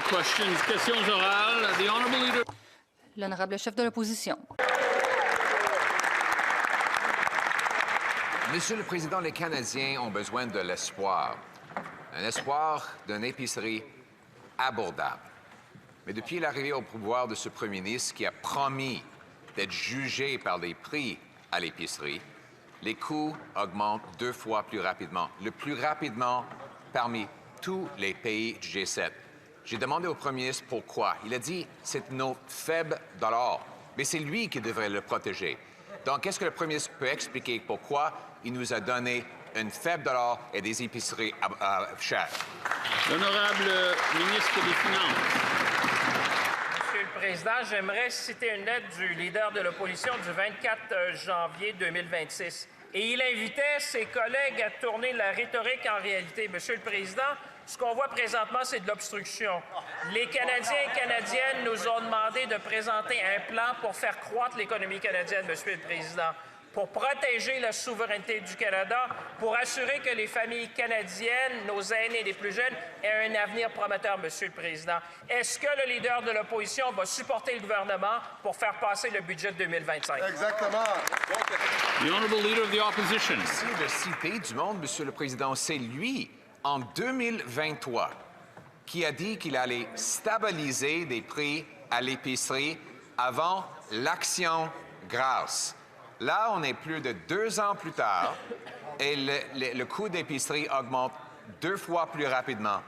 Questions orales. The Honourable Leader. L'honorable chef de l'opposition. Monsieur le Président, les Canadiens ont besoin de l'espoir. Un espoir d'une épicerie abordable. Mais depuis l'arrivée au pouvoir de ce premier ministre qui a promis d'être jugé par les prix à l'épicerie, les coûts augmentent 2 fois plus rapidement, le plus rapidement parmi tous les pays du G7. J'ai demandé au premier ministre pourquoi. Il a dit « c'est notre faible dollar ». Mais c'est lui qui devrait le protéger. Donc, est-ce que le premier ministre peut expliquer pourquoi il nous a donné une faible dollar et des épiceries chères? L'honorable ministre des Finances. Monsieur le Président, j'aimerais citer une lettre du leader de l'opposition du 24 janvier 2026. Et il invitait ses collègues à tourner la rhétorique en réalité. Monsieur le Président, ce qu'on voit présentement, c'est de l'obstruction. Les Canadiens et Canadiennes nous ont demandé de présenter un plan pour faire croître l'économie canadienne, Monsieur le Président, pour protéger la souveraineté du Canada, pour assurer que les familles canadiennes, nos aînés les plus jeunes, aient un avenir prometteur, Monsieur le Président. Est-ce que le leader de l'opposition va supporter le gouvernement pour faire passer le budget de 2025? Exactement. The Honourable Leader of the Opposition. Merci de citer du monde, Monsieur le Président. C'est lui, en 2023, qui a dit qu'il allait stabiliser des prix à l'épicerie avant l'Action grâce. Là, on est plus de 2 ans plus tard et le coût d'épicerie augmente 2 fois plus rapidement.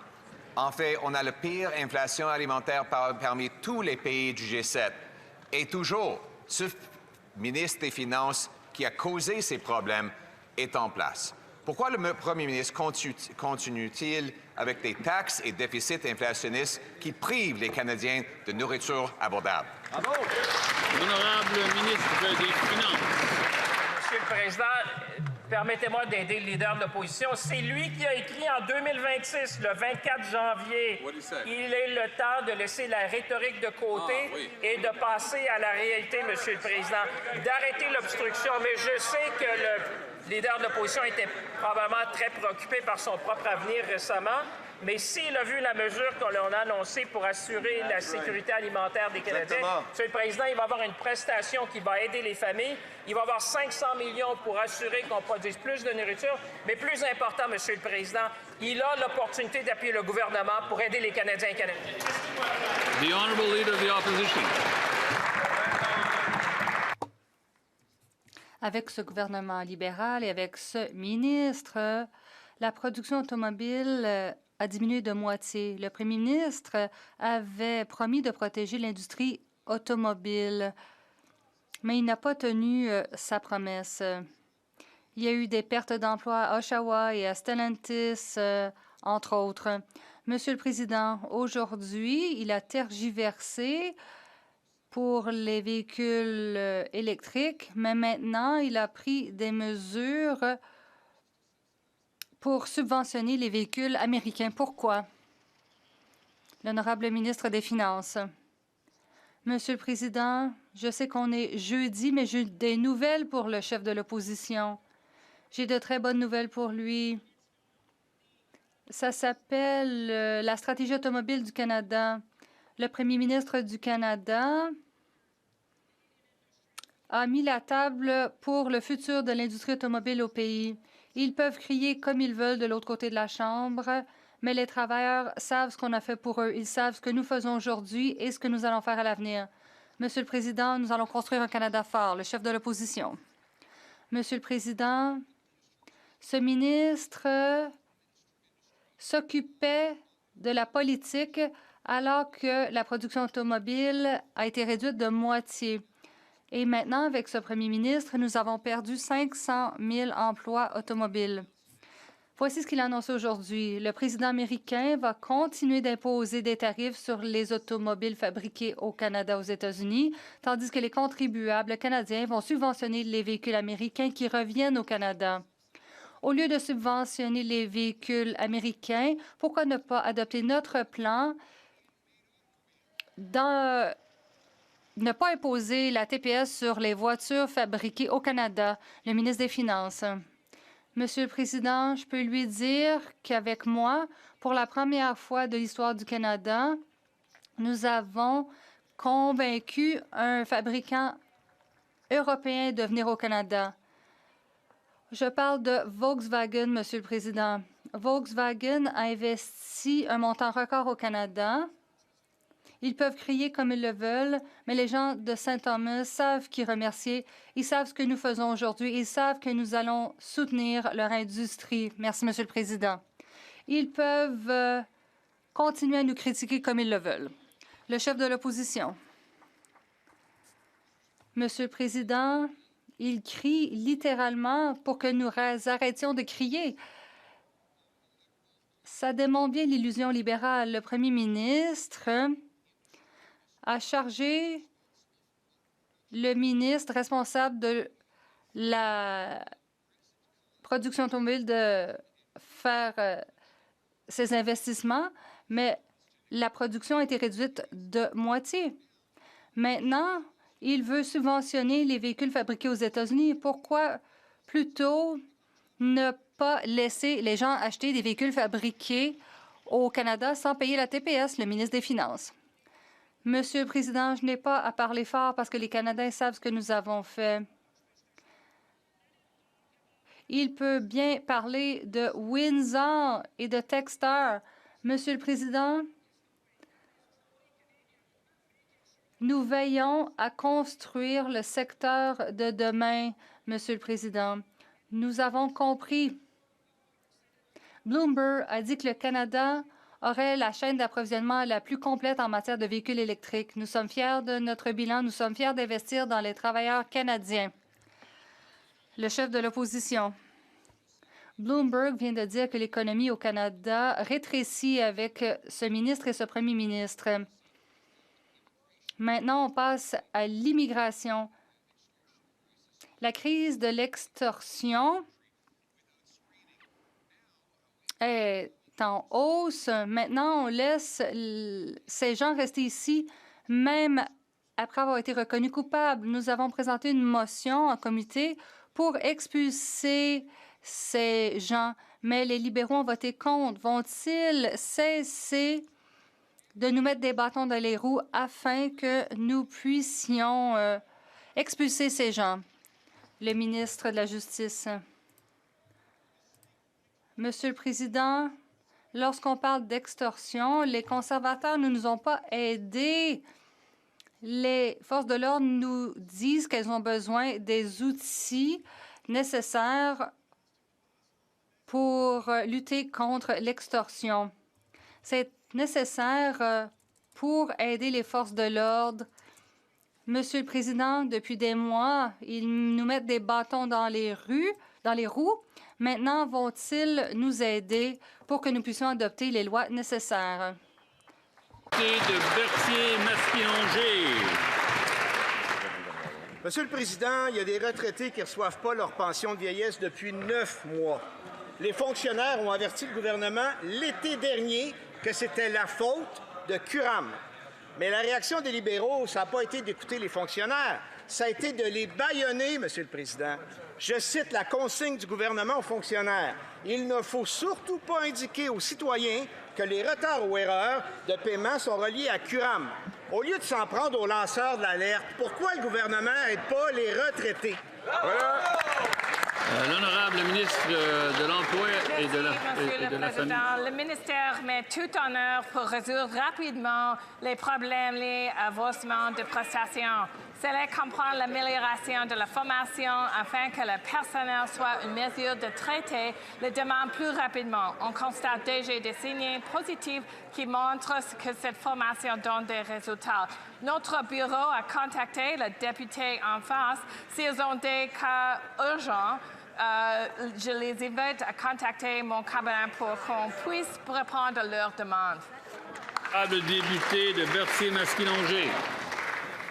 En fait, on a la pire inflation alimentaire parmi tous les pays du G7. Et toujours, ce ministre des Finances qui a causé ces problèmes est en place. Pourquoi le premier ministre continue-t-il avec des taxes et déficits inflationnistes qui privent les Canadiens de nourriture abordable? Bravo. L'honorable ministre des Finances. Monsieur le Président, permettez-moi d'aider le leader de l'opposition. C'est lui qui a écrit en 2026, le 24 janvier, il est le temps de laisser la rhétorique de côté et de passer à la réalité, Monsieur le Président, d'arrêter l'obstruction. Mais je sais que le leader de l'opposition était probablement très préoccupé par son propre avenir récemment. Mais s'il a vu la mesure qu'on a annoncée pour assurer la sécurité alimentaire des Canadiens, Monsieur le Président, il va avoir une prestation qui va aider les familles. Il va avoir 500 millions pour assurer qu'on produise plus de nourriture. Mais plus important, Monsieur le Président, il a l'opportunité d'appuyer le gouvernement pour aider les Canadiens et Canadiennes. The Honourable Leader of the Opposition. Avec ce gouvernement libéral et avec ce ministre, la production automobile a diminué de moitié. Le premier ministre avait promis de protéger l'industrie automobile, mais il n'a pas tenu sa promesse. Il y a eu des pertes d'emplois à Oshawa et à Stellantis, entre autres. Monsieur le Président, aujourd'hui, il a tergiversé pour les véhicules électriques, mais maintenant, il a pris des mesures pour subventionner les véhicules américains. Pourquoi? L'honorable ministre des Finances. Monsieur le Président, je sais qu'on est jeudi, mais j'ai des nouvelles pour le chef de l'opposition. J'ai de très bonnes nouvelles pour lui. Ça s'appelle la stratégie automobile du Canada. Le premier ministre du Canada a mis la table pour le futur de l'industrie automobile au pays. Ils peuvent crier comme ils veulent de l'autre côté de la Chambre, mais les travailleurs savent ce qu'on a fait pour eux. Ils savent ce que nous faisons aujourd'hui et ce que nous allons faire à l'avenir. Monsieur le Président, nous allons construire un Canada fort. Le chef de l'opposition. Monsieur le Président, ce ministre s'occupait de la politique alors que la production automobile a été réduite de moitié. Et maintenant, avec ce premier ministre, nous avons perdu 500 000 emplois automobiles. Voici ce qu'il a annoncé aujourd'hui. Le président américain va continuer d'imposer des tarifs sur les automobiles fabriqués au Canada, aux États-Unis, tandis que les contribuables canadiens vont subventionner les véhicules américains qui reviennent au Canada. Au lieu de subventionner les véhicules américains, pourquoi ne pas adopter notre plan ne pas imposer la TPS sur les voitures fabriquées au Canada? Le ministre des Finances. Monsieur le Président, je peux lui dire qu'avec moi, pour la première fois de l'histoire du Canada, nous avons convaincu un fabricant européen de venir au Canada. Je parle de Volkswagen, Monsieur le Président. Volkswagen a investi un montant record au Canada. Ils peuvent crier comme ils le veulent, mais les gens de Saint-Thomas savent qui remercier. Ils savent ce que nous faisons aujourd'hui. Ils savent que nous allons soutenir leur industrie. Merci, Monsieur le Président. Ils peuvent continuer à nous critiquer comme ils le veulent. Le chef de l'opposition. Monsieur le Président, il crie littéralement pour que nous arrêtions de crier. Ça démontre bien l'illusion libérale. Le premier ministre a chargé le ministre responsable de la production automobile de faire ses investissements, mais la production a été réduite de moitié. Maintenant, il veut subventionner les véhicules fabriqués aux États-Unis. Pourquoi plutôt ne pas laisser les gens acheter des véhicules fabriqués au Canada sans payer la TPS, le ministre des Finances? Monsieur le Président, je n'ai pas à parler fort parce que les Canadiens savent ce que nous avons fait. Il peut bien parler de Windsor et de Techstar. Monsieur le Président, nous veillons à construire le secteur de demain, Monsieur le Président. Nous avons compris. Bloomberg a dit que le Canada aurait la chaîne d'approvisionnement la plus complète en matière de véhicules électriques. Nous sommes fiers de notre bilan. Nous sommes fiers d'investir dans les travailleurs canadiens. Le chef de l'opposition. Bloomberg vient de dire que l'économie au Canada rétrécit avec ce ministre et ce premier ministre. Maintenant, on passe à l'immigration. La crise de l'extorsion est en hausse. Maintenant, on laisse ces gens rester ici, même après avoir été reconnus coupables. Nous avons présenté une motion en comité pour expulser ces gens, mais les libéraux ont voté contre. Vont-ils cesser de nous mettre des bâtons dans les roues afin que nous puissions expulser ces gens? Le ministre de la Justice. Monsieur le Président, lorsqu'on parle d'extorsion, les conservateurs ne nous ont pas aidés. Les forces de l'ordre nous disent qu'elles ont besoin des outils nécessaires pour lutter contre l'extorsion. C'est nécessaire pour aider les forces de l'ordre. Monsieur le Président, depuis des mois, ils nous mettent des bâtons dans les roues. Maintenant, vont-ils nous aider pour que nous puissions adopter les lois nécessaires? De Berthier-Masquinongé. Monsieur le Président, il y a des retraités qui ne reçoivent pas leur pension de vieillesse depuis 9 mois. Les fonctionnaires ont averti le gouvernement l'été dernier que c'était la faute de Curam. Mais la réaction des libéraux, ça n'a pas été d'écouter les fonctionnaires, ça a été de les bâillonner, Monsieur le Président. Je cite la consigne du gouvernement aux fonctionnaires. Il ne faut surtout pas indiquer aux citoyens que les retards ou erreurs de paiement sont reliés à Curam. Au lieu de s'en prendre aux lanceurs de l'alerte, pourquoi le gouvernement n'aide pas les retraités? Voilà. L'honorable ministre de l'Emploi et de la Famille. Le ministère met tout en œuvre pour résoudre rapidement les problèmes liés à versement de prestations. Cela comprend l'amélioration de la formation afin que le personnel soit en mesure de traiter les demandes plus rapidement. On constate déjà des signes positifs qui montrent que cette formation donne des résultats. Notre bureau a contacté le député en face. S'ils ont des cas urgents, je les invite à contacter mon cabinet pour qu'on puisse répondre à leurs demandes. Le député de Berthier-Masquinongé.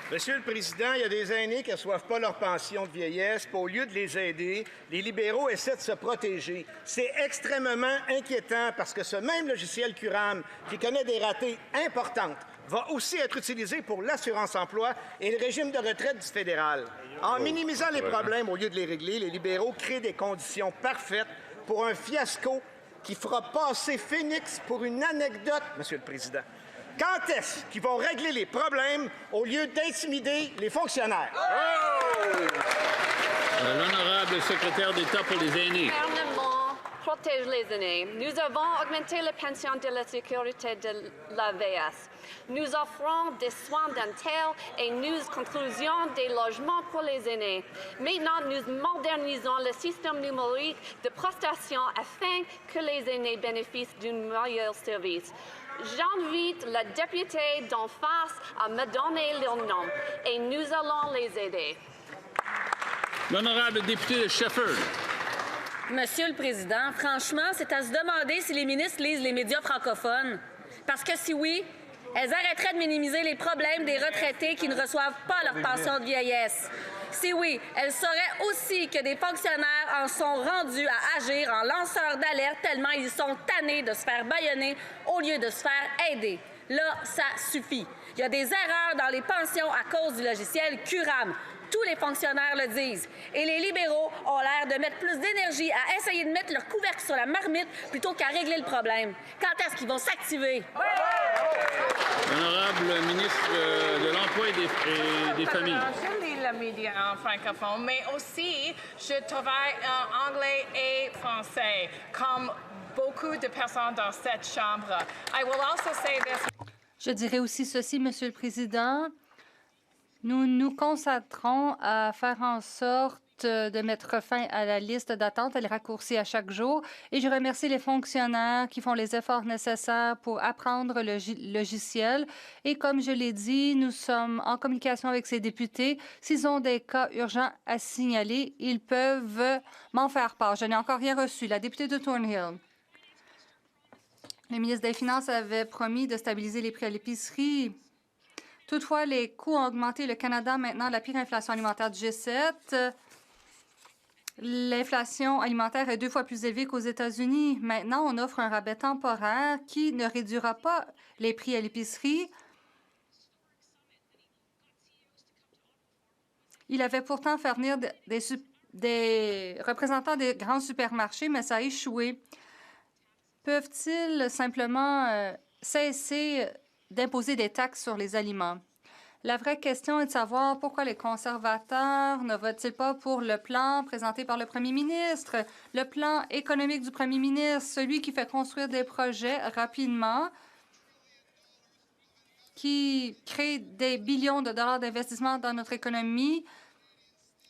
Monsieur le Président, il y a des aînés qui ne reçoivent pas leur pension de vieillesse. Puis au lieu de les aider, les libéraux essaient de se protéger. C'est extrêmement inquiétant parce que ce même logiciel Curam, qui connaît des ratés importantes, va aussi être utilisé pour l'assurance-emploi et le régime de retraite du fédéral. En minimisant les problèmes au lieu de les régler, les libéraux créent des conditions parfaites pour un fiasco qui fera passer Phoenix pour une anecdote, Monsieur le Président. Quand est-ce qu'ils vont régler les problèmes au lieu d'intimider les fonctionnaires? L'honorable secrétaire d'État pour les aînés. Le gouvernement protège les aînés. Nous avons augmenté la pension de la sécurité de l'AVS. Nous offrons des soins dentaires et nous construisons des logements pour les aînés. Maintenant, nous modernisons le système numérique de prestations afin que les aînés bénéficient d'un meilleur service. J'invite la députée d'en face à me donner leur nom et nous allons les aider. L'honorable député de Shefford. Monsieur le Président, franchement, c'est à se demander si les ministres lisent les médias francophones. Parce que si oui, elles arrêteraient de minimiser les problèmes des retraités qui ne reçoivent pas leur pension de vieillesse. Si oui, elles sauraient aussi que des fonctionnaires en sont rendus à agir en lanceurs d'alerte tellement ils sont tannés de se faire bâillonner au lieu de se faire aider. Là, ça suffit. Il y a des erreurs dans les pensions à cause du logiciel Curam. Tous les fonctionnaires le disent. Et les libéraux ont l'air de mettre plus d'énergie à essayer de mettre leur couvercle sur la marmite plutôt qu'à régler le problème. Quand est-ce qu'ils vont s'activer? L'honorable ministre de l'Emploi et des Familles. Je lis le média en francophone, mais aussi je travaille en anglais et français, comme beaucoup de personnes dans cette chambre. I will also say this. Je dirais aussi ceci, Monsieur le Président. Nous nous concentrons à faire en sorte de mettre fin à la liste d'attente. Elle est raccourcie à chaque jour. Et je remercie les fonctionnaires qui font les efforts nécessaires pour apprendre le logiciel. Et comme je l'ai dit, nous sommes en communication avec ces députés. S'ils ont des cas urgents à signaler, ils peuvent m'en faire part. Je n'ai encore rien reçu. La députée de Thornhill. Le ministre des Finances avait promis de stabiliser les prix à l'épicerie. Toutefois, les coûts ont augmenté. Le Canada a maintenant la pire inflation alimentaire du G7. L'inflation alimentaire est 2 fois plus élevée qu'aux États-Unis. Maintenant, on offre un rabais temporaire qui ne réduira pas les prix à l'épicerie. Il avait pourtant fait venir des représentants des grands supermarchés, mais ça a échoué. Peuvent-ils simplement cesser d'imposer des taxes sur les aliments? La vraie question est de savoir pourquoi les conservateurs ne votent-ils pas pour le plan présenté par le premier ministre, le plan économique du premier ministre, celui qui fait construire des projets rapidement, qui crée des billions de dollars d'investissement dans notre économie,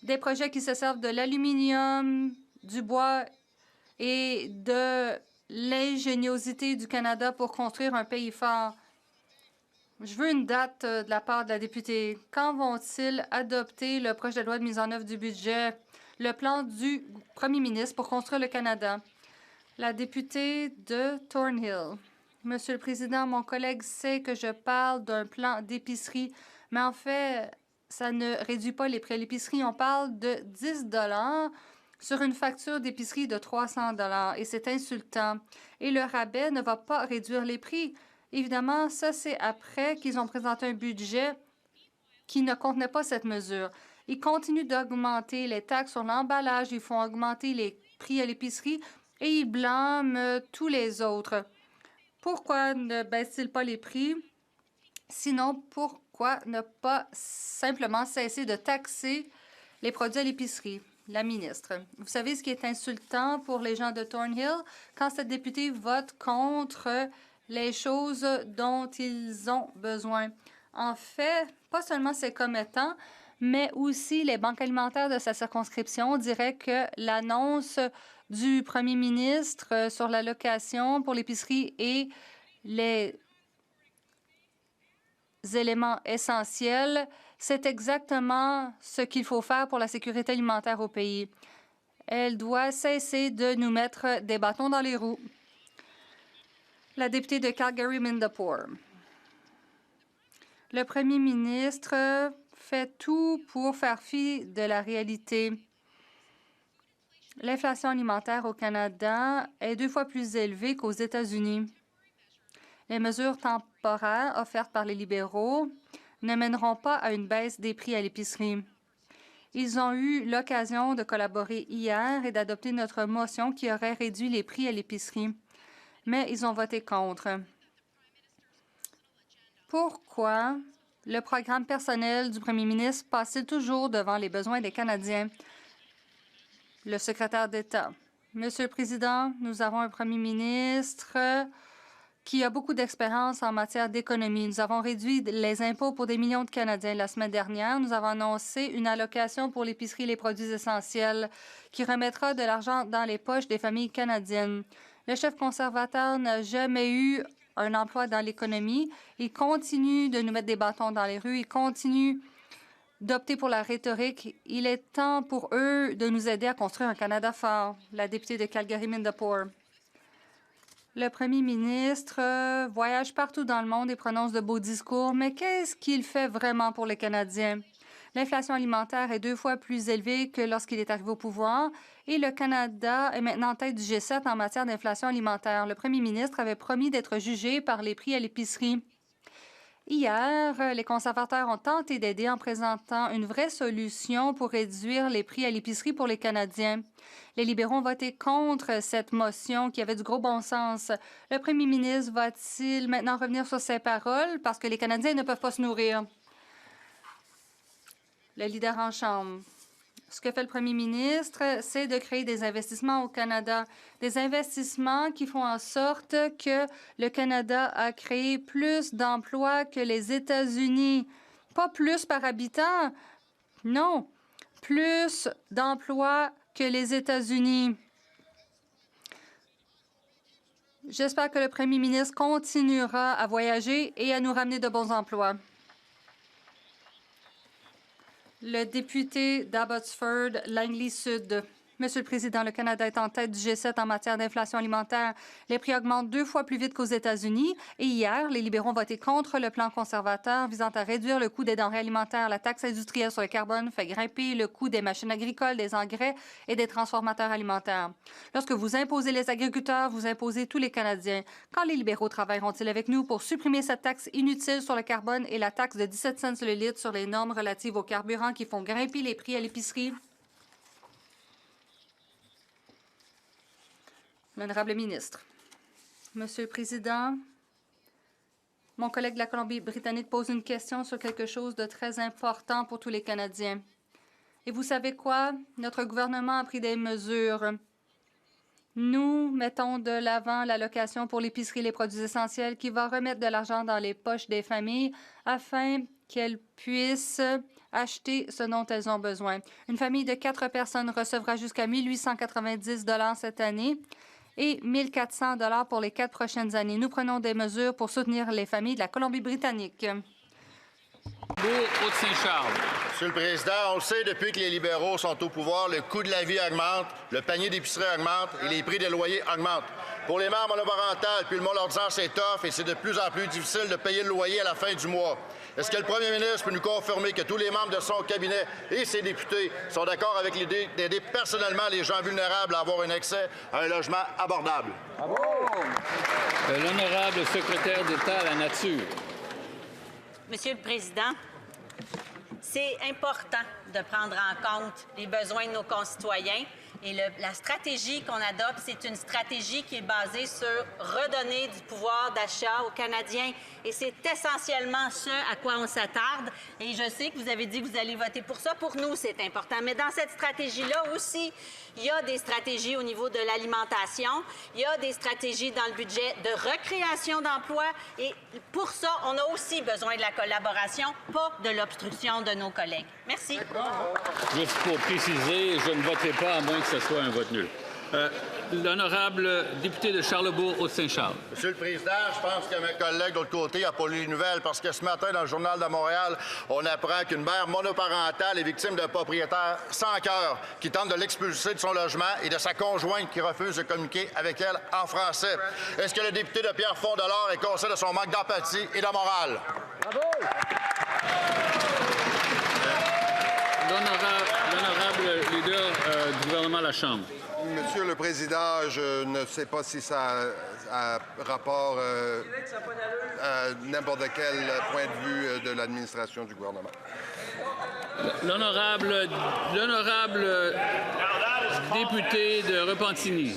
des projets qui se servent de l'aluminium, du bois et de l'ingéniosité du Canada pour construire un pays fort. Je veux une date de la part de la députée. Quand vont-ils adopter le projet de loi de mise en œuvre du budget, le plan du premier ministre pour construire le Canada? La députée de Thornhill. Monsieur le Président, mon collègue sait que je parle d'un plan d'épicerie, mais en fait, ça ne réduit pas les prix à l'épicerie. On parle de 10 $ sur une facture d'épicerie de 300 $ et c'est insultant. Et le rabais ne va pas réduire les prix. Évidemment, ça, c'est après qu'ils ont présenté un budget qui ne contenait pas cette mesure. Ils continuent d'augmenter les taxes sur l'emballage, ils font augmenter les prix à l'épicerie et ils blâment tous les autres. Pourquoi ne baissent-ils pas les prix? Sinon, pourquoi ne pas simplement cesser de taxer les produits à l'épicerie? La ministre. Vous savez ce qui est insultant pour les gens de Thornhill? Quand cette députée vote contre les choses dont ils ont besoin. En fait, pas seulement ses commettants, mais aussi les banques alimentaires de sa circonscription diraient que l'annonce du premier ministre sur l'allocation pour l'épicerie et les éléments essentiels, c'est exactement ce qu'il faut faire pour la sécurité alimentaire au pays. Elle doit cesser de nous mettre des bâtons dans les roues. La députée de Calgary-Mindapore. Le premier ministre fait tout pour faire fi de la réalité. L'inflation alimentaire au Canada est 2 fois plus élevée qu'aux États-Unis. Les mesures temporaires offertes par les libéraux ne mèneront pas à une baisse des prix à l'épicerie. Ils ont eu l'occasion de collaborer hier et d'adopter notre motion qui aurait réduit les prix à l'épicerie. Mais ils ont voté contre. Pourquoi le programme personnel du premier ministre passe-t-il toujours devant les besoins des Canadiens? Le secrétaire d'État. Monsieur le Président, nous avons un premier ministre qui a beaucoup d'expérience en matière d'économie. Nous avons réduit les impôts pour des millions de Canadiens. La semaine dernière, nous avons annoncé une allocation pour l'épicerie et les produits essentiels qui remettra de l'argent dans les poches des familles canadiennes. Le chef conservateur n'a jamais eu un emploi dans l'économie. Il continue de nous mettre des bâtons dans les rues. Il continue d'opter pour la rhétorique. Il est temps pour eux de nous aider à construire un Canada fort. La députée de Calgary-Mindapour. Le premier ministre voyage partout dans le monde et prononce de beaux discours, mais qu'est-ce qu'il fait vraiment pour les Canadiens? L'inflation alimentaire est 2 fois plus élevée que lorsqu'il est arrivé au pouvoir et le Canada est maintenant en tête du G7 en matière d'inflation alimentaire. Le premier ministre avait promis d'être jugé par les prix à l'épicerie. Hier, les conservateurs ont tenté d'aider en présentant une vraie solution pour réduire les prix à l'épicerie pour les Canadiens. Les libéraux ont voté contre cette motion qui avait du gros bon sens. Le premier ministre va-t-il maintenant revenir sur ses paroles parce que les Canadiens ne peuvent pas se nourrir? Le leader en Chambre. Ce que fait le premier ministre, c'est de créer des investissements au Canada. Des investissements qui font en sorte que le Canada a créé plus d'emplois que les États-Unis. Pas plus par habitant, non, plus d'emplois que les États-Unis. J'espère que le premier ministre continuera à voyager et à nous ramener de bons emplois. Le député d'Abbotsford, Langley Sud. Monsieur le Président, le Canada est en tête du G7 en matière d'inflation alimentaire. Les prix augmentent 2 fois plus vite qu'aux États-Unis. Et hier, les libéraux ont voté contre le plan conservateur visant à réduire le coût des denrées alimentaires. La taxe industrielle sur le carbone fait grimper le coût des machines agricoles, des engrais et des transformateurs alimentaires. Lorsque vous imposez les agriculteurs, vous imposez tous les Canadiens. Quand les libéraux travailleront-ils avec nous pour supprimer cette taxe inutile sur le carbone et la taxe de 17 cents le litre sur les normes relatives aux carburants qui font grimper les prix à l'épicerie? L'honorable ministre. Monsieur le Président, mon collègue de la Colombie-Britannique pose une question sur quelque chose de très important pour tous les Canadiens. Et vous savez quoi? Notre gouvernement a pris des mesures. Nous mettons de l'avant l'allocation pour l'épicerie et les produits essentiels qui va remettre de l'argent dans les poches des familles afin qu'elles puissent acheter ce dont elles ont besoin. Une famille de 4 personnes recevra jusqu'à 1 890 $ cette année et 1 400 $ pour les 4 prochaines années. Nous prenons des mesures pour soutenir les familles de la Colombie-Britannique. Haute-Saint-Charles. Monsieur le Président, on le sait, depuis que les libéraux sont au pouvoir, le coût de la vie augmente, le panier d'épicerie augmente et les prix des loyers augmentent. Pour les mères monoparentales, puis le mot leur disant c'est tough et c'est de plus en plus difficile de payer le loyer à la fin du mois. Est-ce que le premier ministre peut nous confirmer que tous les membres de son cabinet et ses députés sont d'accord avec l'idée d'aider personnellement les gens vulnérables à avoir un accès à un logement abordable? L'honorable secrétaire d'État à la Nature. Monsieur le Président, c'est important de prendre en compte les besoins de nos concitoyens et la stratégie qu'on adopte, c'est une stratégie qui est basée sur redonner du pouvoir d'achat aux Canadiens et c'est essentiellement ce à quoi on s'attarde. Et je sais que vous avez dit que vous allez voter pour ça. Pour nous, c'est important. Mais dans cette stratégie-là aussi, il y a des stratégies au niveau de l'alimentation, il y a des stratégies dans le budget de recréation d'emplois et pour ça, on a aussi besoin de la collaboration, pas de l'obstruction de nos collègues. Merci. Juste pour préciser, je ne voterai pas à moins que ce soit un vote nul. L'honorable député de Charlebourg, Haute-Saint-Charles. Monsieur le Président, je pense que mes collègues de l'autre côté n'ont pas lu les nouvelles parce que ce matin, dans le Journal de Montréal, on apprend qu'une mère monoparentale est victime d'un propriétaire sans cœur qui tente de l'expulser de son logement et de sa conjointe qui refuse de communiquer avec elle en français. Est-ce que le député de Pierre Fondelord est conscient de son manque d'empathie et de morale? Bravo! L'honorable leader du gouvernement à la Chambre. Monsieur le Président, je ne sais pas si ça a rapport à n'importe quel point de vue de l'administration du gouvernement. L'honorable député de Repentigny.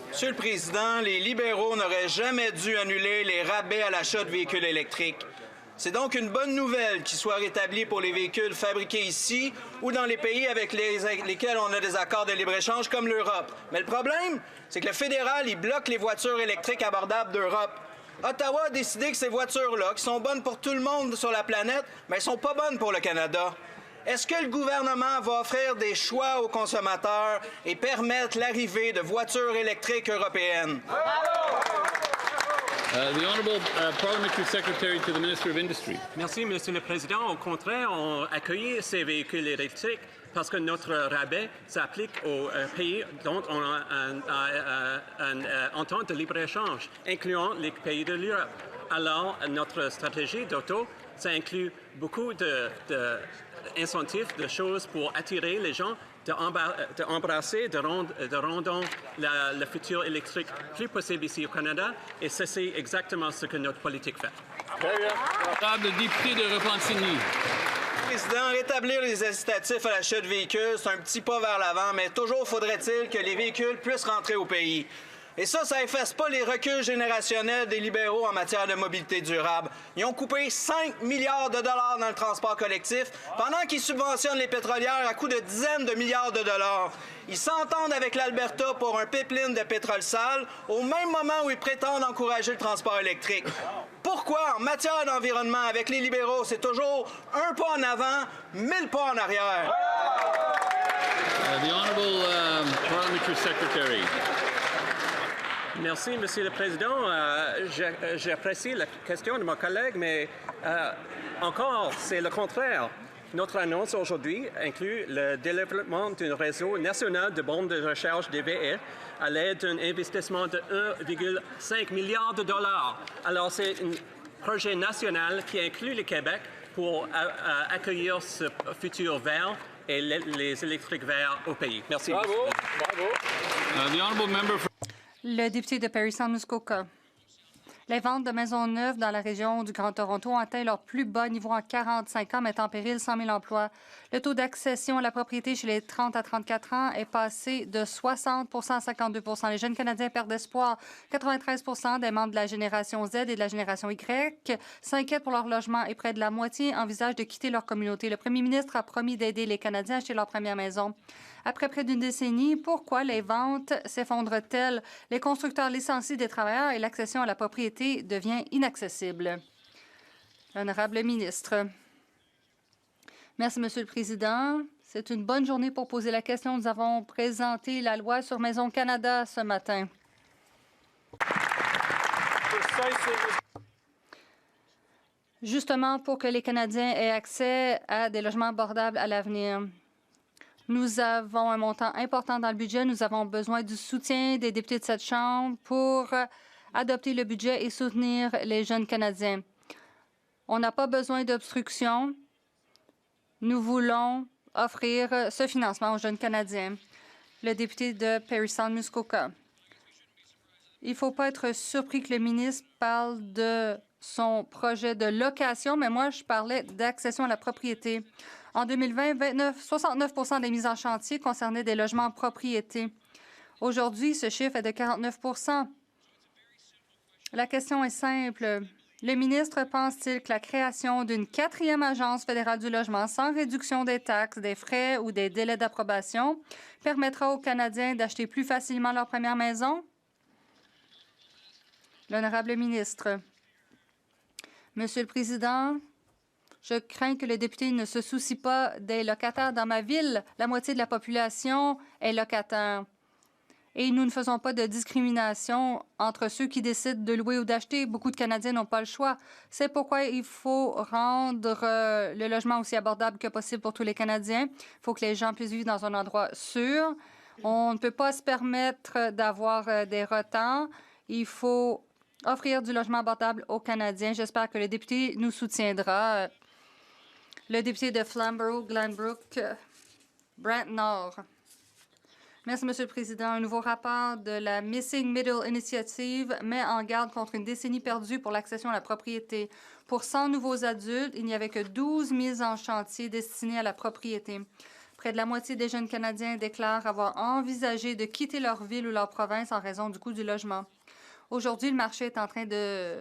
Monsieur le Président, les libéraux n'auraient jamais dû annuler les rabais à l'achat de véhicules électriques. C'est donc une bonne nouvelle qu'il soit rétabli pour les véhicules fabriqués ici ou dans les pays avec lesquels on a des accords de libre-échange comme l'Europe. Mais le problème, c'est que le fédéral, il bloque les voitures électriques abordables d'Europe. Ottawa a décidé que ces voitures-là, qui sont bonnes pour tout le monde sur la planète, mais elles sont pas bonnes pour le Canada. Est-ce que le gouvernement va offrir des choix aux consommateurs et permettre l'arrivée de voitures électriques européennes? The Honourable Parliamentary Secretary to the Minister of Industry. Merci, Monsieur le Président. Au contraire, on accueille ces véhicules électriques parce que notre rabais s'applique aux pays dont on a une entente de libre-échange, incluant les pays de l'Europe. Alors, notre stratégie d'auto, ça inclut beaucoup d'incentifs, de choses pour attirer les gens, d'embrasser, de rendre le futur électrique plus possible ici au Canada. Et ça, c'est exactement ce que notre politique fait. Honorable député de Repentigny. Président, rétablir les incitatifs à l'achat de véhicules, c'est un petit pas vers l'avant, mais toujours faudrait-il que les véhicules puissent rentrer au pays. Et ça efface pas les reculs générationnels des libéraux en matière de mobilité durable. Ils ont coupé 5 milliards de dollars dans le transport collectif pendant qu'ils subventionnent les pétrolières à coût de dizaines de milliards de dollars. Ils s'entendent avec l'Alberta pour un pipeline de pétrole sale au même moment où ils prétendent encourager le transport électrique. Pourquoi, en matière d'environnement, avec les libéraux, c'est toujours un pas en avant, 1000 pas en arrière? The Honourable Parliamentary Secretary. Merci, Monsieur le Président. J'apprécie la question de mon collègue, mais encore, c'est le contraire. Notre annonce aujourd'hui inclut le développement d'un réseau national de bornes de recharge DVR à l'aide d'un investissement de 1,5 milliard de dollars. Alors, c'est un projet national qui inclut le Québec pour accueillir ce futur vert et les électriques verts au pays. Merci. Bravo, bravo. The honourable member for... Le député de Parry Sound Muskoka. Les ventes de maisons neuves dans la région du Grand Toronto ont atteint leur plus bas niveau en 45 ans, mettant en péril 100 000 emplois. Le taux d'accession à la propriété chez les 30 à 34 ans est passé de 60 à 52 Les jeunes Canadiens perdent espoir. 93 des membres de la génération Z et de la génération Y s'inquiètent pour leur logement et près de la moitié envisagent de quitter leur communauté. Le premier ministre a promis d'aider les Canadiens à acheter leur première maison. Après près d'une décennie, pourquoi les ventes s'effondrent-elles? Les constructeurs licencient des travailleurs et l'accession à la propriété devient inaccessible. L'honorable ministre. Merci, Monsieur le Président. C'est une bonne journée pour poser la question. Nous avons présenté la loi sur Maison Canada ce matin. Justement pour que les Canadiens aient accès à des logements abordables à l'avenir. Nous avons un montant important dans le budget. Nous avons besoin du soutien des députés de cette Chambre pour adopter le budget et soutenir les jeunes Canadiens. On n'a pas besoin d'obstruction. Nous voulons offrir ce financement aux jeunes Canadiens. Le député de Parry Sound Muskoka. Il ne faut pas être surpris que le ministre parle de son projet de location, mais moi, je parlais d'accession à la propriété. En 2020, 69 des mises en chantier concernaient des logements en propriété. Aujourd'hui, ce chiffre est de 49 La question est simple. Le ministre pense-t-il que la création d'une 4e agence fédérale du logement sans réduction des taxes, des frais ou des délais d'approbation permettra aux Canadiens d'acheter plus facilement leur première maison? L'honorable ministre. Monsieur le Président, je crains que le député ne se soucie pas des locataires dans ma ville. La moitié de la population est locataire. Et nous ne faisons pas de discrimination entre ceux qui décident de louer ou d'acheter. Beaucoup de Canadiens n'ont pas le choix. C'est pourquoi il faut rendre le logement aussi abordable que possible pour tous les Canadiens. Il faut que les gens puissent vivre dans un endroit sûr. On ne peut pas se permettre d'avoir des retards. Il faut offrir du logement abordable aux Canadiens. J'espère que le député nous soutiendra. Le député de Flamborough, Glenbrook, Brant-Nord. Merci, Monsieur le Président. Un nouveau rapport de la Missing Middle Initiative met en garde contre une décennie perdue pour l'accession à la propriété. Pour 100 nouveaux adultes, il n'y avait que 12 mises en chantier destinées à la propriété. Près de la moitié des jeunes Canadiens déclarent avoir envisagé de quitter leur ville ou leur province en raison du coût du logement. Aujourd'hui, le marché est en train de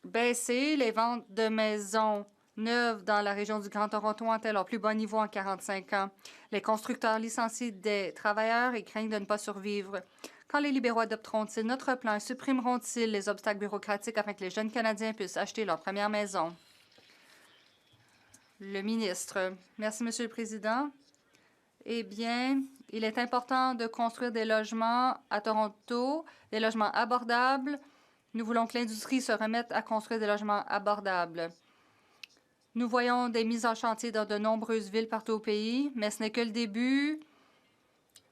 baissé. Les ventes de maisons neuves dans la région du Grand Toronto ont atteint leur plus bas niveau en 45 ans. Les constructeurs licencient des travailleurs et craignent de ne pas survivre. Quand les libéraux adopteront-ils notre plan et supprimeront-ils les obstacles bureaucratiques afin que les jeunes Canadiens puissent acheter leur première maison? Le ministre. Merci, Monsieur le Président. Eh bien, il est important de construire des logements à Toronto, des logements abordables. Nous voulons que l'industrie se remette à construire des logements abordables. Nous voyons des mises en chantier dans de nombreuses villes partout au pays, mais ce n'est que le début.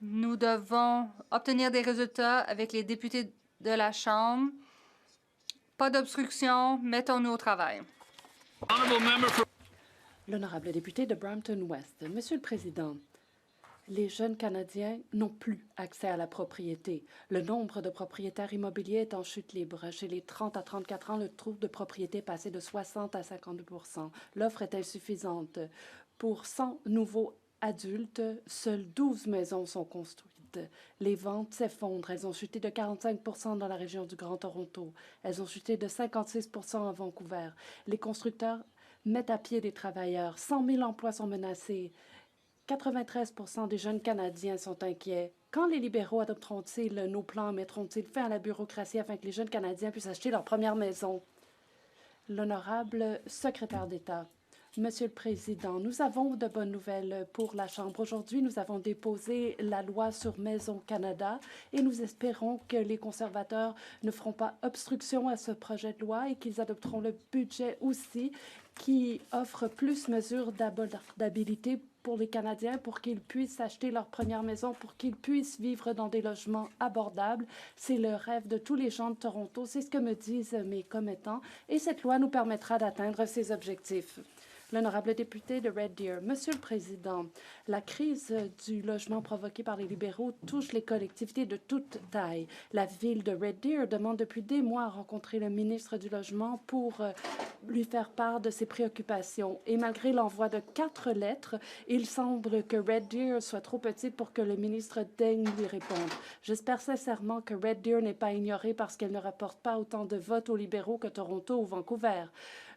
Nous devons obtenir des résultats avec les députés de la Chambre. Pas d'obstruction, mettons-nous au travail. L'honorable député de Brampton-Ouest. Monsieur le Président, les jeunes Canadiens n'ont plus accès à la propriété. Le nombre de propriétaires immobiliers est en chute libre. Chez les 30 à 34 ans, le taux de propriété est passé de 60 à 52 %. L'offre est insuffisante. Pour 100 nouveaux adultes, seules 12 maisons sont construites. Les ventes s'effondrent. Elles ont chuté de 45 % dans la région du Grand Toronto. Elles ont chuté de 56 % à Vancouver. Les constructeurs mettent à pied des travailleurs. 100 000 emplois sont menacés. 93 % des jeunes Canadiens sont inquiets. Quand les libéraux adopteront-ils nos plans, mettront-ils fin à la bureaucratie afin que les jeunes Canadiens puissent acheter leur première maison? L'honorable secrétaire d'État. Monsieur le Président, nous avons de bonnes nouvelles pour la Chambre. Aujourd'hui, nous avons déposé la loi sur Maison Canada et nous espérons que les conservateurs ne feront pas obstruction à ce projet de loi et qu'ils adopteront le budget aussi qui offre plus mesures d'abordabilité pour les Canadiens pour qu'ils puissent acheter leur première maison, pour qu'ils puissent vivre dans des logements abordables. C'est le rêve de tous les gens de Toronto. C'est ce que me disent mes commettants et cette loi nous permettra d'atteindre ces objectifs. L'honorable député de Red Deer. Monsieur le Président, la crise du logement provoquée par les libéraux touche les collectivités de toute taille. La ville de Red Deer demande depuis des mois à rencontrer le ministre du Logement pour lui faire part de ses préoccupations. Et malgré l'envoi de 4 lettres, il semble que Red Deer soit trop petite pour que le ministre daigne lui répondre. J'espère sincèrement que Red Deer n'est pas ignorée parce qu'elle ne rapporte pas autant de votes aux libéraux que Toronto ou Vancouver.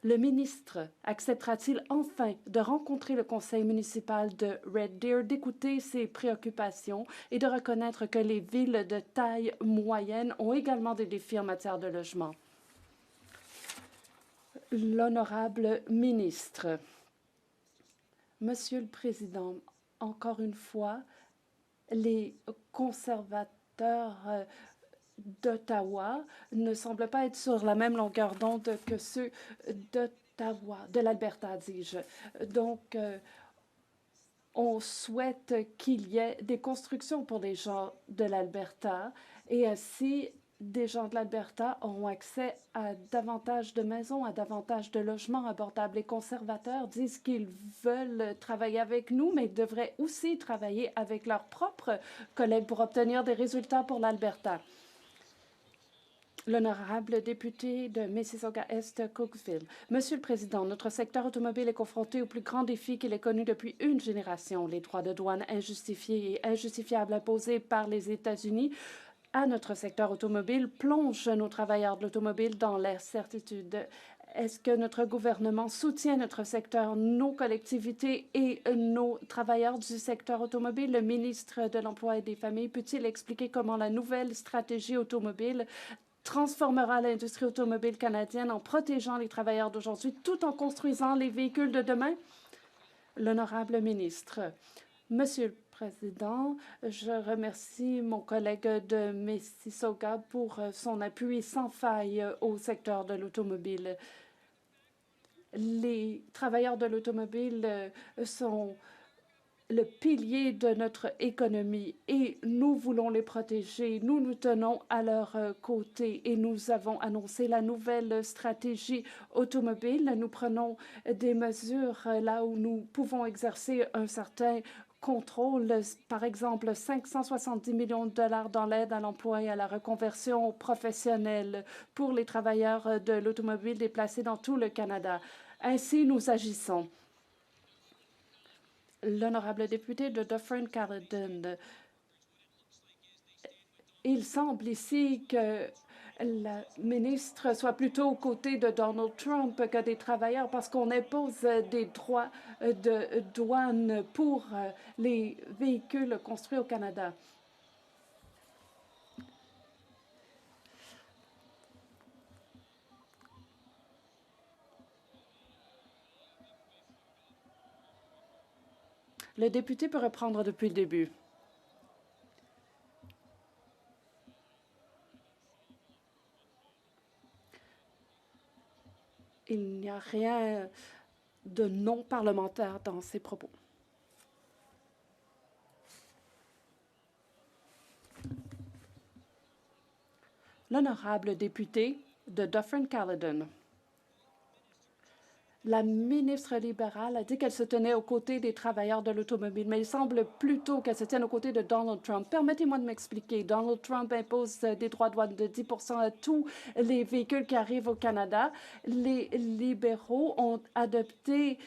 Le ministre acceptera-t-il enfin de rencontrer le conseil municipal de Red Deer, d'écouter ses préoccupations et de reconnaître que les villes de taille moyenne ont également des défis en matière de logement? L'honorable ministre. Monsieur le Président, encore une fois, les conservateurs d'Ottawa ne semblent pas être sur la même longueur d'onde que ceux d'Ottawa, de l'Alberta, dis-je. Donc, on souhaite qu'il y ait des constructions pour les gens de l'Alberta et ainsi des gens de l'Alberta auront accès à davantage de maisons, à davantage de logements abordables. Les conservateurs disent qu'ils veulent travailler avec nous, mais ils devraient aussi travailler avec leurs propres collègues pour obtenir des résultats pour l'Alberta. L'honorable député de Mississauga-Est, Cooksville. Monsieur le Président, notre secteur automobile est confronté au plus grand défi qu'il ait connu depuis une génération. Les droits de douane injustifiés et injustifiables imposés par les États-Unis à notre secteur automobile plongent nos travailleurs de l'automobile dans l'incertitude. Est-ce que notre gouvernement soutient notre secteur, nos collectivités et nos travailleurs du secteur automobile? Le ministre de l'Emploi et des Familles peut-il expliquer comment la nouvelle stratégie automobile transformera l'industrie automobile canadienne en protégeant les travailleurs d'aujourd'hui tout en construisant les véhicules de demain? L'honorable ministre. Monsieur le Président, je remercie mon collègue de Mississauga pour son appui sans faille au secteur de l'automobile. Les travailleurs de l'automobile sont le pilier de notre économie et nous voulons les protéger. Nous nous tenons à leur côté et nous avons annoncé la nouvelle stratégie automobile. Nous prenons des mesures là où nous pouvons exercer un certain contrôle, par exemple 570 millions de dollars dans l'aide à l'emploi et à la reconversion professionnelle pour les travailleurs de l'automobile déplacés dans tout le Canada. Ainsi, nous agissons. L'honorable député de Dufferin-Caledon. Il semble ici que la ministre soit plutôt aux côtés de Donald Trump que des travailleurs parce qu'on impose des droits de douane pour les véhicules construits au Canada. Le député peut reprendre depuis le début. Il n'y a rien de non parlementaire dans ces propos. L'honorable député de Dufferin-Caledon. La ministre libérale a dit qu'elle se tenait aux côtés des travailleurs de l'automobile, mais il semble plutôt qu'elle se tienne aux côtés de Donald Trump. Permettez-moi de m'expliquer. Donald Trump impose des droits de douane de 10 % à tous les véhicules qui arrivent au Canada. Les libéraux ont adopté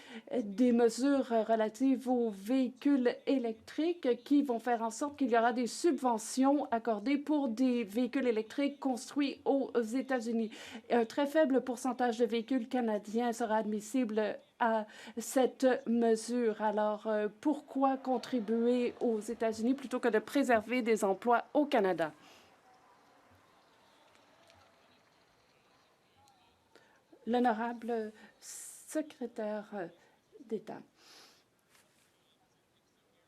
des mesures relatives aux véhicules électriques qui vont faire en sorte qu'il y aura des subventions accordées pour des véhicules électriques construits aux États-Unis. Un très faible pourcentage de véhicules canadiens sera admissible à cette mesure. Alors, pourquoi contribuer aux États-Unis plutôt que de préserver des emplois au Canada? L'honorable secrétaire d'État.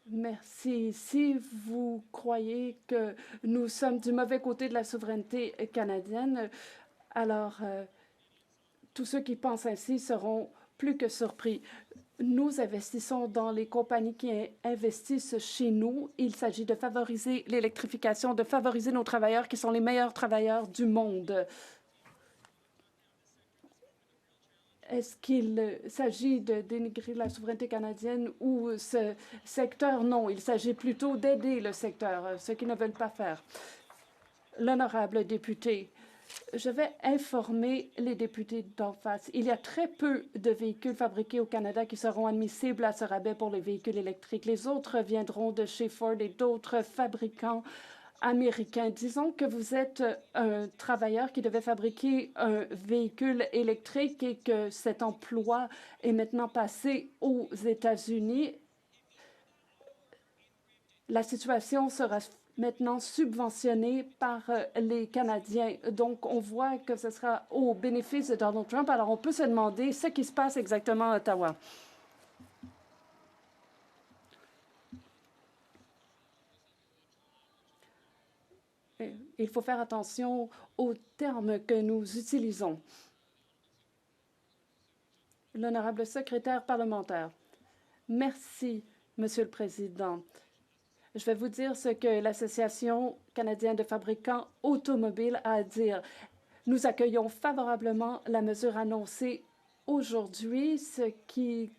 Merci. Si vous croyez que nous sommes du mauvais côté de la souveraineté canadienne, alors tous ceux qui pensent ainsi seront plus que surpris. Nous investissons dans les compagnies qui investissent chez nous. Il s'agit de favoriser l'électrification, de favoriser nos travailleurs qui sont les meilleurs travailleurs du monde. Est-ce qu'il s'agit de dénigrer la souveraineté canadienne ou ce secteur? Non, il s'agit plutôt d'aider le secteur, ce qu'ils ne veulent pas faire. L'honorable député, je vais informer les députés d'en face. Il y a très peu de véhicules fabriqués au Canada qui seront admissibles à ce rabais pour les véhicules électriques. Les autres viendront de chez Ford et d'autres fabricants américains. Disons que vous êtes un travailleur qui devait fabriquer un véhicule électrique et que cet emploi est maintenant passé aux États-Unis. La situation sera maintenant subventionnée par les Canadiens. Donc, on voit que ce sera au bénéfice de Donald Trump. Alors, on peut se demander ce qui se passe exactement à Ottawa. Il faut faire attention aux termes que nous utilisons. L'honorable secrétaire parlementaire. Merci, Monsieur le Président. Je vais vous dire ce que l'Association canadienne de fabricants automobiles a à dire. Nous accueillons favorablement la mesure annoncée aujourd'hui, ce qui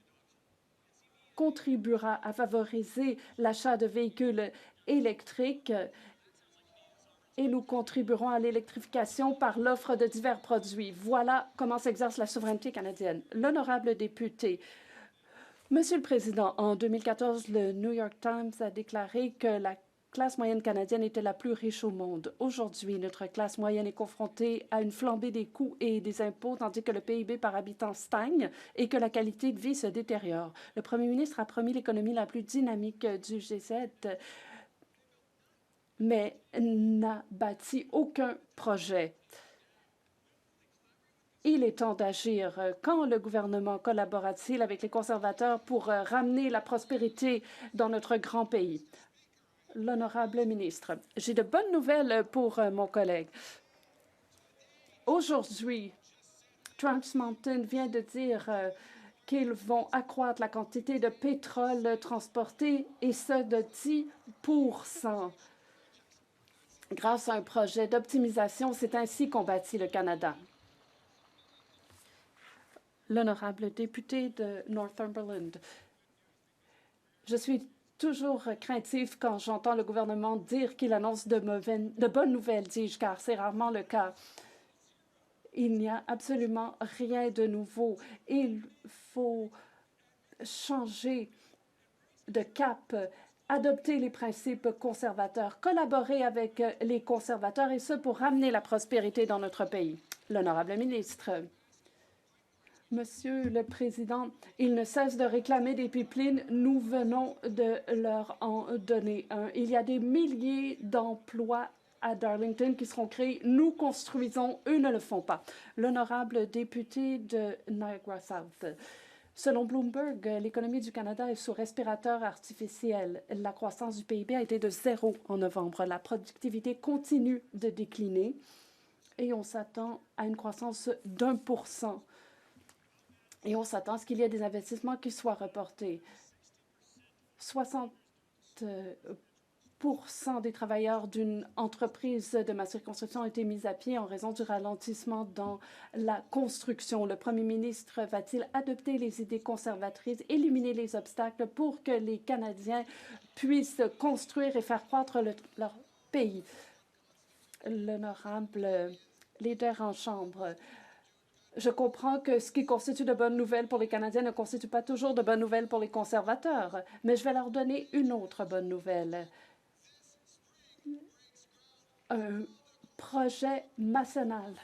contribuera à favoriser l'achat de véhicules électriques et nous contribuerons à l'électrification par l'offre de divers produits. Voilà comment s'exerce la souveraineté canadienne. L'honorable député. Monsieur le Président, en 2014, le New York Times a déclaré que la classe moyenne canadienne était la plus riche au monde. Aujourd'hui, notre classe moyenne est confrontée à une flambée des coûts et des impôts, tandis que le PIB par habitant stagne et que la qualité de vie se détériore. Le premier ministre a promis l'économie la plus dynamique du G7, mais n'a bâti aucun projet. Il est temps d'agir. Quand le gouvernement collabora-t-il avec les conservateurs pour ramener la prospérité dans notre grand pays? L'honorable ministre, j'ai de bonnes nouvelles pour mon collègue. Aujourd'hui, Trans Mountain vient de dire qu'ils vont accroître la quantité de pétrole transporté, et ce de 10 %. Grâce à un projet d'optimisation, c'est ainsi qu'ont bâti le Canada. L'honorable député de Northumberland. Je suis toujours craintif quand j'entends le gouvernement dire qu'il annonce de bonnes nouvelles, dis-je, car c'est rarement le cas. Il n'y a absolument rien de nouveau. Il faut changer de cap adopter les principes conservateurs, collaborer avec les conservateurs, et ce pour ramener la prospérité dans notre pays. L'honorable ministre. Monsieur le Président, ils ne cessent de réclamer des pipelines. Nous venons de leur en donner un. Il y a des milliers d'emplois à Darlington qui seront créés. Nous construisons, eux ne le font pas. L'honorable député de Niagara South. Selon Bloomberg, l'économie du Canada est sous respirateur artificiel. La croissance du PIB a été de 0 en novembre. La productivité continue de décliner et on s'attend à une croissance d'1%. Et on s'attend à ce qu'il y ait des investissements qui soient reportés. 60% des travailleurs d'une entreprise de ma circonscription ont été mis à pied en raison du ralentissement dans la construction. Le premier ministre va-t-il adopter les idées conservatrices, éliminer les obstacles pour que les Canadiens puissent construire et faire croître leur pays? L'honorable leader en chambre. Je comprends que ce qui constitue de bonnes nouvelles pour les Canadiens ne constitue pas toujours de bonnes nouvelles pour les conservateurs, mais je vais leur donner une autre bonne nouvelle. Un projet national.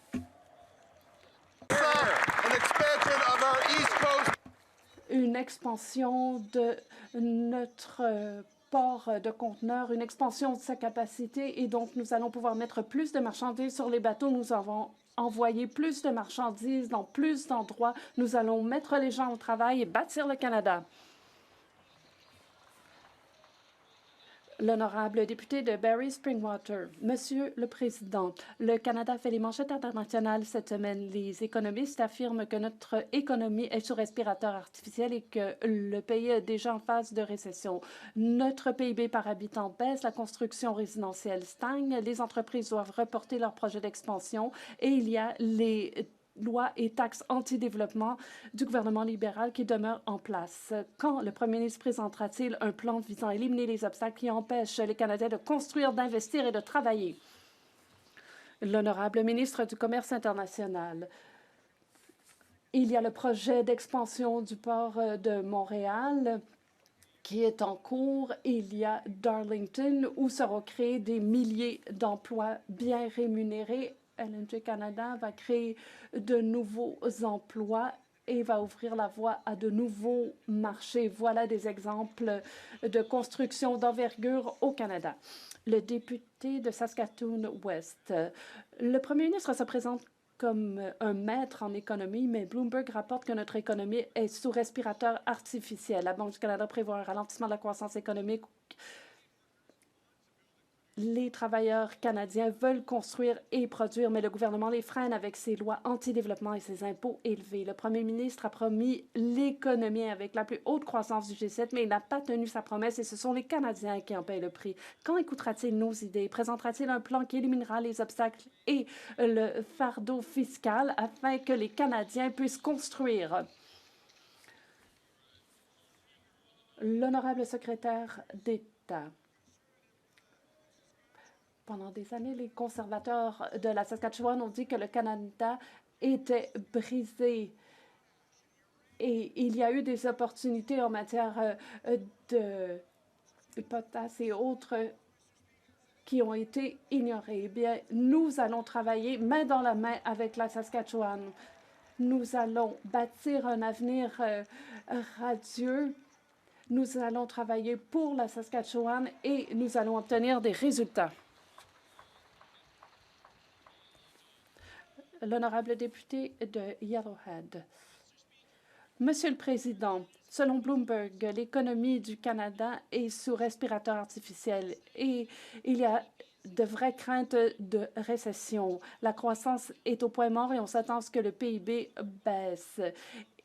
Une expansion de notre port de conteneurs, une expansion de sa capacité, et donc nous allons pouvoir mettre plus de marchandises sur les bateaux. Nous avons envoyé plus de marchandises dans plus d'endroits. Nous allons mettre les gens au travail et bâtir le Canada. L'honorable député de Barrie Springwater. Monsieur le Président, le Canada fait les manchettes internationales cette semaine. Les économistes affirment que notre économie est sous respirateur artificiel et que le pays est déjà en phase de récession. Notre PIB par habitant baisse, la construction résidentielle stagne, les entreprises doivent reporter leurs projets d'expansion et il y a les lois et taxes anti-développement du gouvernement libéral qui demeurent en place. Quand le premier ministre présentera-t-il un plan visant à éliminer les obstacles qui empêchent les Canadiens de construire, d'investir et de travailler? L'honorable ministre du Commerce international. Il y a le projet d'expansion du port de Montréal qui est en cours. Il y a Darlington où seront créés des milliers d'emplois bien rémunérés. LNG Canada va créer de nouveaux emplois et va ouvrir la voie à de nouveaux marchés. Voilà des exemples de construction d'envergure au Canada. Le député de Saskatoon-Ouest. Le premier ministre se présente comme un maître en économie, mais Bloomberg rapporte que notre économie est sous respirateur artificiel. La Banque du Canada prévoit un ralentissement de la croissance économique. Les travailleurs canadiens veulent construire et produire, mais le gouvernement les freine avec ses lois anti-développement et ses impôts élevés. Le premier ministre a promis l'économie avec la plus haute croissance du G7, mais il n'a pas tenu sa promesse et ce sont les Canadiens qui en paient le prix. Quand écoutera-t-il nos idées? Présentera-t-il un plan qui éliminera les obstacles et le fardeau fiscal afin que les Canadiens puissent construire? L'honorable secrétaire d'État. Pendant des années, les conservateurs de la Saskatchewan ont dit que le Canada était brisé. Et il y a eu des opportunités en matière de potasse et autres qui ont été ignorées. Eh bien, nous allons travailler main dans la main avec la Saskatchewan. Nous allons bâtir un avenir radieux. Nous allons travailler pour la Saskatchewan et nous allons obtenir des résultats. L'honorable député de Yellowhead. Monsieur le Président, selon Bloomberg, l'économie du Canada est sous respirateur artificiel et il y a de vraies craintes de récession. La croissance est au point mort et on s'attend à ce que le PIB baisse.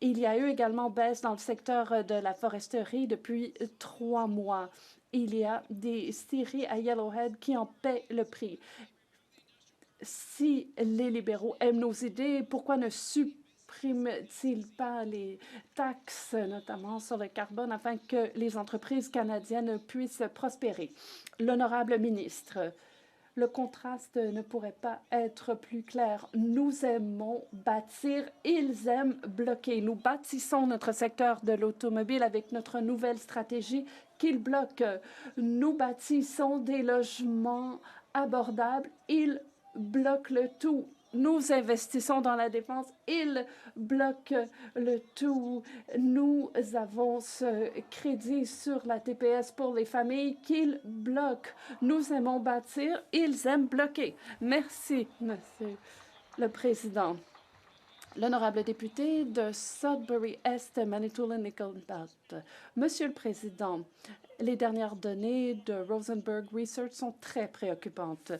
Il y a eu également baisse dans le secteur de la foresterie depuis 3 mois. Il y a des scieries à Yellowhead qui en paient le prix. Si les libéraux aiment nos idées, pourquoi ne suppriment-ils pas les taxes, notamment sur le carbone, afin que les entreprises canadiennes puissent prospérer? L'honorable ministre, le contraste ne pourrait pas être plus clair. Nous aimons bâtir, ils aiment bloquer. Nous bâtissons notre secteur de l'automobile avec notre nouvelle stratégie qu'ils bloquent. Nous bâtissons des logements abordables, ils bloquent le tout. Nous investissons dans la défense, ils bloquent le tout. Nous avons ce crédit sur la TPS pour les familles qu'ils bloquent. Nous aimons bâtir, ils aiment bloquer. Merci, Monsieur le Président. L'honorable député de Sudbury-Est, Manitoulin-Nickelbelt. Monsieur le Président, les dernières données de Rosenberg Research sont très préoccupantes.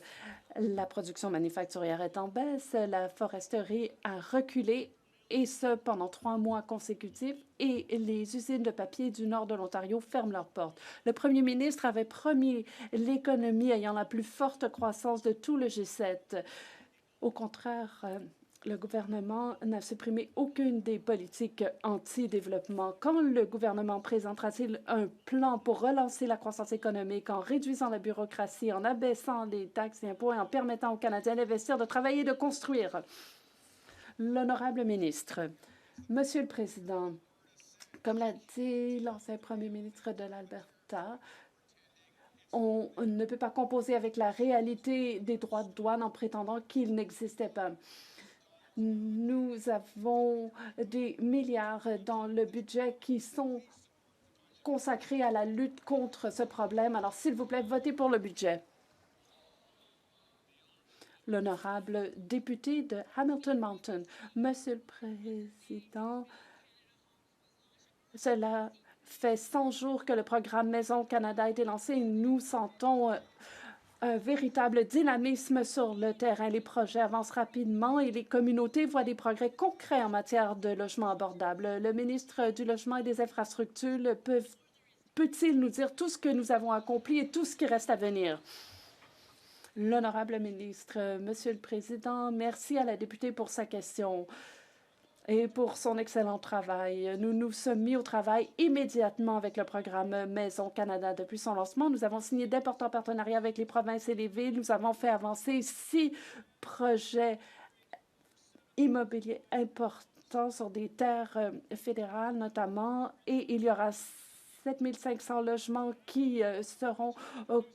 La production manufacturière est en baisse, la foresterie a reculé, et ce pendant 3 mois consécutifs, et les usines de papier du nord de l'Ontario ferment leurs portes. Le premier ministre avait promis l'économie ayant la plus forte croissance de tout le G7. Au contraire, le gouvernement n'a supprimé aucune des politiques anti-développement. Quand le gouvernement présentera-t-il un plan pour relancer la croissance économique en réduisant la bureaucratie, en abaissant les taxes et impôts et en permettant aux Canadiens d'investir, de travailler et de construire? L'honorable ministre, Monsieur le Président, comme l'a dit l'ancien premier ministre de l'Alberta, on ne peut pas composer avec la réalité des droits de douane en prétendant qu'ils n'existaient pas. Nous avons des milliards dans le budget qui sont consacrés à la lutte contre ce problème. Alors, s'il vous plaît, votez pour le budget. L'honorable député de Hamilton Mountain. Monsieur le Président, cela fait 100 jours que le programme Maison Canada a été lancé et nous sentons un véritable dynamisme sur le terrain. Les projets avancent rapidement et les communautés voient des progrès concrets en matière de logement abordable. Le ministre du Logement et des Infrastructures peut-il nous dire tout ce que nous avons accompli et tout ce qui reste à venir? L'honorable ministre, Monsieur le Président, merci à la députée pour sa question et pour son excellent travail. Nous nous sommes mis au travail immédiatement avec le programme Maison Canada. Depuis son lancement, nous avons signé d'importants partenariats avec les provinces et les villes. Nous avons fait avancer 6 projets immobiliers importants sur des terres fédérales notamment, et il y aura 7500 logements qui seront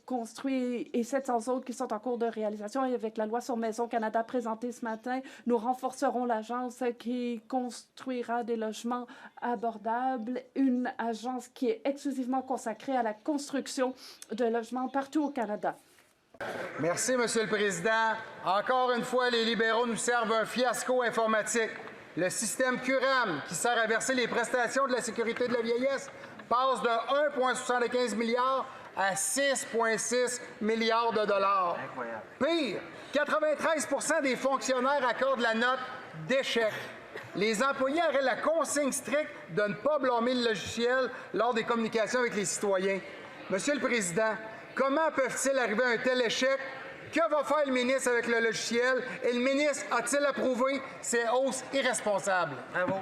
construits et 700 autres qui sont en cours de réalisation. Et avec la loi sur Maison Canada présentée ce matin, nous renforcerons l'agence qui construira des logements abordables, une agence qui est exclusivement consacrée à la construction de logements partout au Canada. Merci, Monsieur le Président. Encore une fois, les libéraux nous servent un fiasco informatique. Le système CURAM, qui sert à verser les prestations de la sécurité de la vieillesse, passe de 1,75 milliard à 6,6 milliards de dollars. Incroyable. Pire, 93 des fonctionnaires accordent la note d'échec. Les employés auraient la consigne stricte de ne pas blâmer le logiciel lors des communications avec les citoyens. Monsieur le Président, comment peuvent-ils arriver à un tel échec? Que va faire le ministre avec le logiciel? Et le ministre a-t-il approuvé ces hausses irresponsables? Bravo.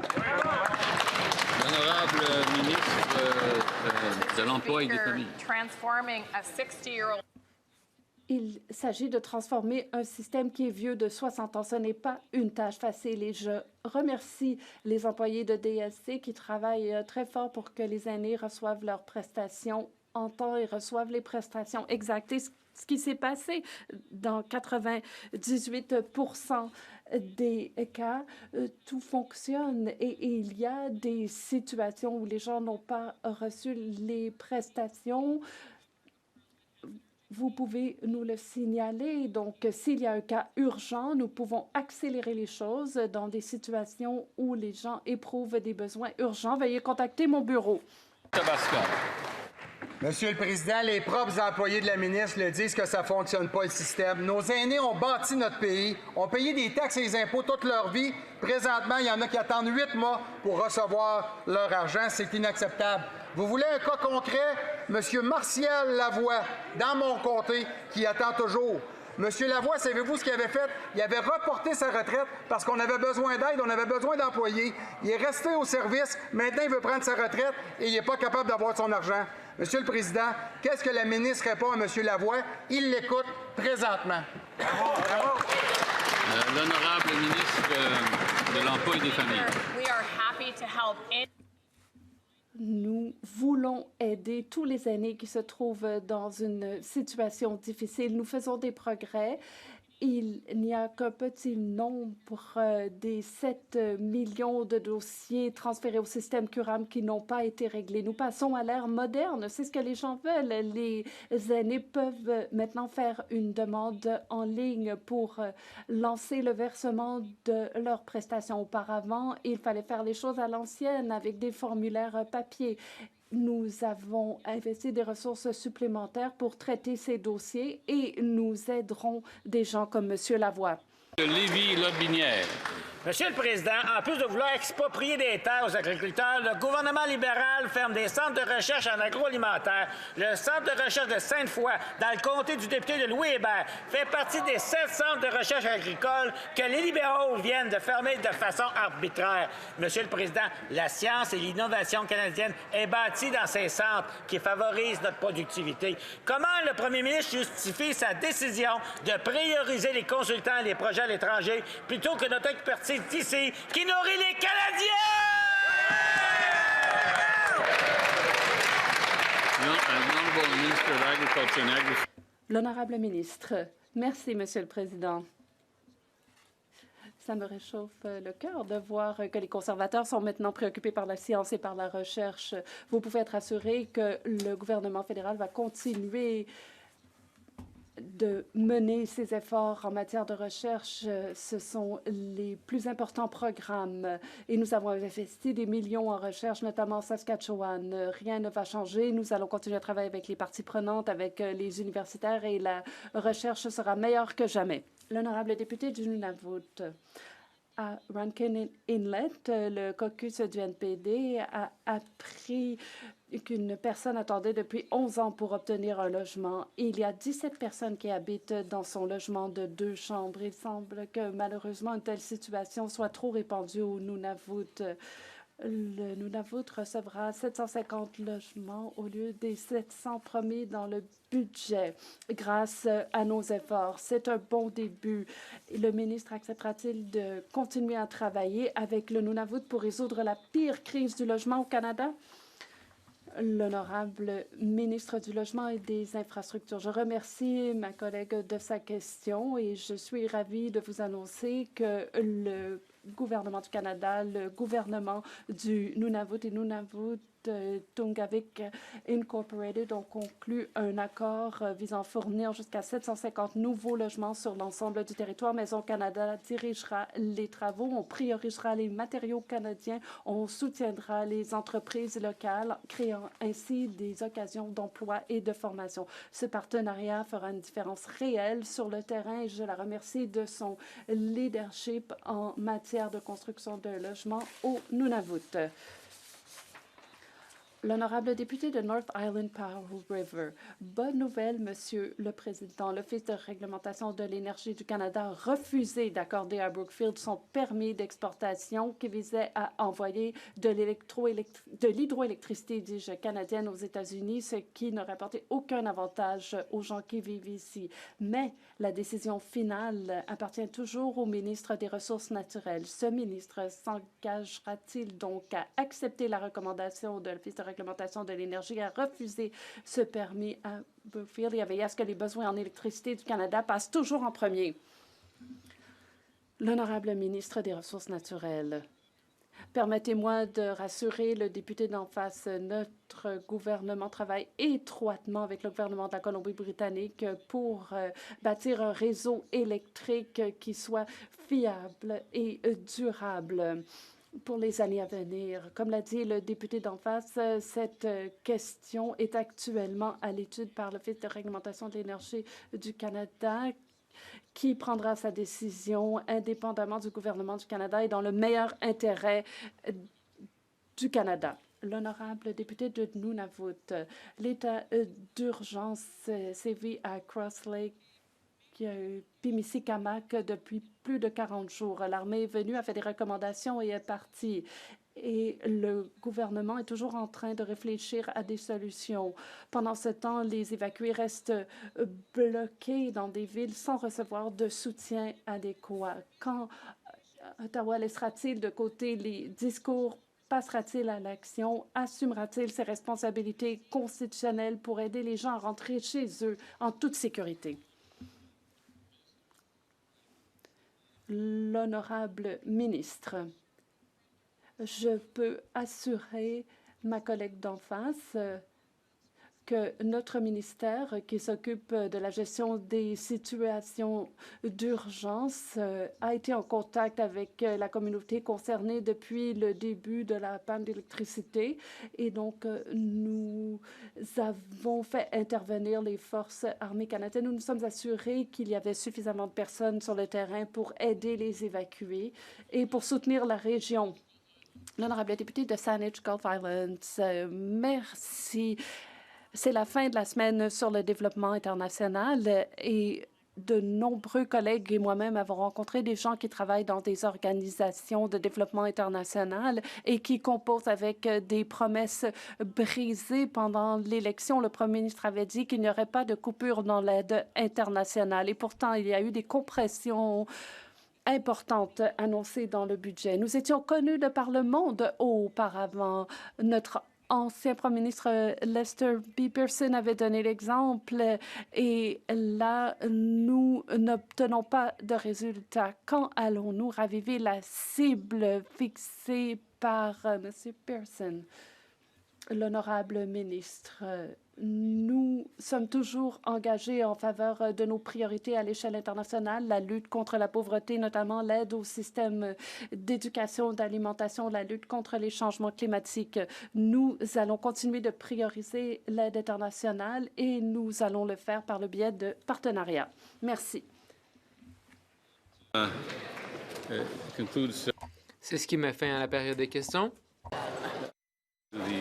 L'honorable ministre de l'Emploi et des Familles. Il s'agit de transformer un système qui est vieux de 60 ans. Ce n'est pas une tâche facile et je remercie les employés de DSC qui travaillent très fort pour que les aînés reçoivent leurs prestations en temps et reçoivent les prestations exactes. Et ce qui s'est passé dans 98 des cas, tout fonctionne et il y a des situations où les gens n'ont pas reçu les prestations. Vous pouvez nous le signaler. Donc, s'il y a un cas urgent, nous pouvons accélérer les choses dans des situations où les gens éprouvent des besoins urgents. Veuillez contacter mon bureau. Tabasco. Monsieur le Président, les propres employés de la ministre le disent que ça ne fonctionne pas, le système. Nos aînés ont bâti notre pays, ont payé des taxes et des impôts toute leur vie. Présentement, il y en a qui attendent 8 mois pour recevoir leur argent. C'est inacceptable. Vous voulez un cas concret? Monsieur Martial Lavoie, dans mon comté, qui attend toujours. Monsieur Lavoie, savez-vous ce qu'il avait fait? Il avait reporté sa retraite parce qu'on avait besoin d'aide, on avait besoin d'employés. Il est resté au service, maintenant il veut prendre sa retraite et il n'est pas capable d'avoir son argent. Monsieur le Président, qu'est-ce que la ministre répond à Monsieur Lavoie? Il l'écoute présentement. Bravo. Bravo. L'honorable ministre de l'Emploi et des Familles. Nous voulons aider tous les aînés qui se trouvent dans une situation difficile. Nous faisons des progrès. Il n'y a qu'un petit nombre des 7 millions de dossiers transférés au système Curam qui n'ont pas été réglés. Nous passons à l'ère moderne. C'est ce que les gens veulent. Les aînés peuvent maintenant faire une demande en ligne pour lancer le versement de leurs prestations. Auparavant, il fallait faire les choses à l'ancienne avec des formulaires papier. Nous avons investi des ressources supplémentaires pour traiter ces dossiers et nous aiderons des gens comme M. Lavoie. Lévis-Lotbinière. Monsieur le Président, en plus de vouloir exproprier des terres aux agriculteurs, le gouvernement libéral ferme des centres de recherche en agroalimentaire. Le centre de recherche de Sainte-Foy, dans le comté du député de Louis Hébert, fait partie des 7 centres de recherche agricole que les libéraux viennent de fermer de façon arbitraire. Monsieur le Président, la science et l'innovation canadienne est bâtie dans ces centres qui favorisent notre productivité. Comment le premier ministre justifie sa décision de prioriser les consultants et les projets à l'étranger plutôt que notre expertise d'ici qui nourrit les Canadiens? L'honorable ministre. Merci, Monsieur le Président. Ça me réchauffe le cœur de voir que les conservateurs sont maintenant préoccupés par la science et par la recherche. Vous pouvez être assuré que le gouvernement fédéral va continuer de mener ces efforts en matière de recherche. Ce sont les plus importants programmes et nous avons investi des millions en recherche, notamment en Saskatchewan. Rien ne va changer. Nous allons continuer à travailler avec les parties prenantes, avec les universitaires et la recherche sera meilleure que jamais. L'honorable député du Nunavut. À Rankin Inlet, le caucus du NPD a appris qu'une personne attendait depuis 11 ans pour obtenir un logement. Il y a 17 personnes qui habitent dans son logement de 2 chambres. Il semble que malheureusement une telle situation soit trop répandue au Nunavut. Le Nunavut recevra 750 logements au lieu des 700 promis dans le budget grâce à nos efforts. C'est un bon début. Le ministre acceptera-t-il de continuer à travailler avec le Nunavut pour résoudre la pire crise du logement au Canada? L'honorable ministre du Logement et des Infrastructures. Je remercie ma collègue de sa question et je suis ravie de vous annoncer que le gouvernement du Canada, le gouvernement du Nunavut et Nunavut Tungavik Incorporated ont conclu un accord visant à fournir jusqu'à 750 nouveaux logements sur l'ensemble du territoire. Maison Canada dirigera les travaux, on priorisera les matériaux canadiens, on soutiendra les entreprises locales, créant ainsi des occasions d'emploi et de formation. Ce partenariat fera une différence réelle sur le terrain et je la remercie de son leadership en matière de construction de logements au Nunavut. L'honorable député de North Island Powell River. Bonne nouvelle, Monsieur le Président. L'Office de réglementation de l'énergie du Canada a refusé d'accorder à Brookfield son permis d'exportation qui visait à envoyer de l'hydroélectricité, dis-je, canadienne aux États-Unis, ce qui n'aurait apporté aucun avantage aux gens qui vivent ici. Mais la décision finale appartient toujours au ministre des Ressources naturelles. Ce ministre s'engagera-t-il donc à accepter la recommandation de l'Office de réglementation de l'énergie à refuser ce permis à Brookfield et à veiller à ce que les besoins en électricité du Canada passent toujours en premier? L'honorable ministre des Ressources naturelles. Permettez-moi de rassurer le député d'en face. Notre gouvernement travaille étroitement avec le gouvernement de la Colombie-Britannique pour bâtir un réseau électrique qui soit fiable et durable pour les années à venir. Comme l'a dit le député d'en face, cette question est actuellement à l'étude par l'Office de réglementation de l'énergie du Canada qui prendra sa décision indépendamment du gouvernement du Canada et dans le meilleur intérêt du Canada. L'honorable député de Nunavut, l'état d'urgence sévit à Cross Lake, Pimicikamak depuis plus de 40 jours. L'armée est venue, a fait des recommandations et est partie. Et le gouvernement est toujours en train de réfléchir à des solutions. Pendant ce temps, les évacués restent bloqués dans des villes sans recevoir de soutien adéquat. Quand Ottawa laissera-t-il de côté les discours passera-t-il à l'action? Assumera-t-il ses responsabilités constitutionnelles pour aider les gens à rentrer chez eux en toute sécurité? L'honorable ministre, je peux assurer ma collègue d'en face que notre ministère, qui s'occupe de la gestion des situations d'urgence, a été en contact avec la communauté concernée depuis le début de la panne d'électricité. Et donc, nous avons fait intervenir les forces armées canadiennes. Nous nous sommes assurés qu'il y avait suffisamment de personnes sur le terrain pour aider les évacuer et pour soutenir la région. L'honorable député de Saanich Gulf Islands, merci. C'est la fin de la semaine sur le développement international et de nombreux collègues et moi-même avons rencontré des gens qui travaillent dans des organisations de développement international et qui composent avec des promesses brisées pendant l'élection. Le premier ministre avait dit qu'il n'y aurait pas de coupure dans l'aide internationale et pourtant il y a eu des compressions importantes annoncées dans le budget. Nous étions connus de par le monde auparavant. Notre ancien premier ministre Lester B. Pearson avait donné l'exemple et là, nous n'obtenons pas de résultats. Quand allons-nous raviver la cible fixée par M. Pearson? L'honorable ministre, nous sommes toujours engagés en faveur de nos priorités à l'échelle internationale, la lutte contre la pauvreté, notamment l'aide au système d'éducation, d'alimentation, la lutte contre les changements climatiques. Nous allons continuer de prioriser l'aide internationale et nous allons le faire par le biais de partenariats. Merci. C'est ce qui met fin à la période des questions.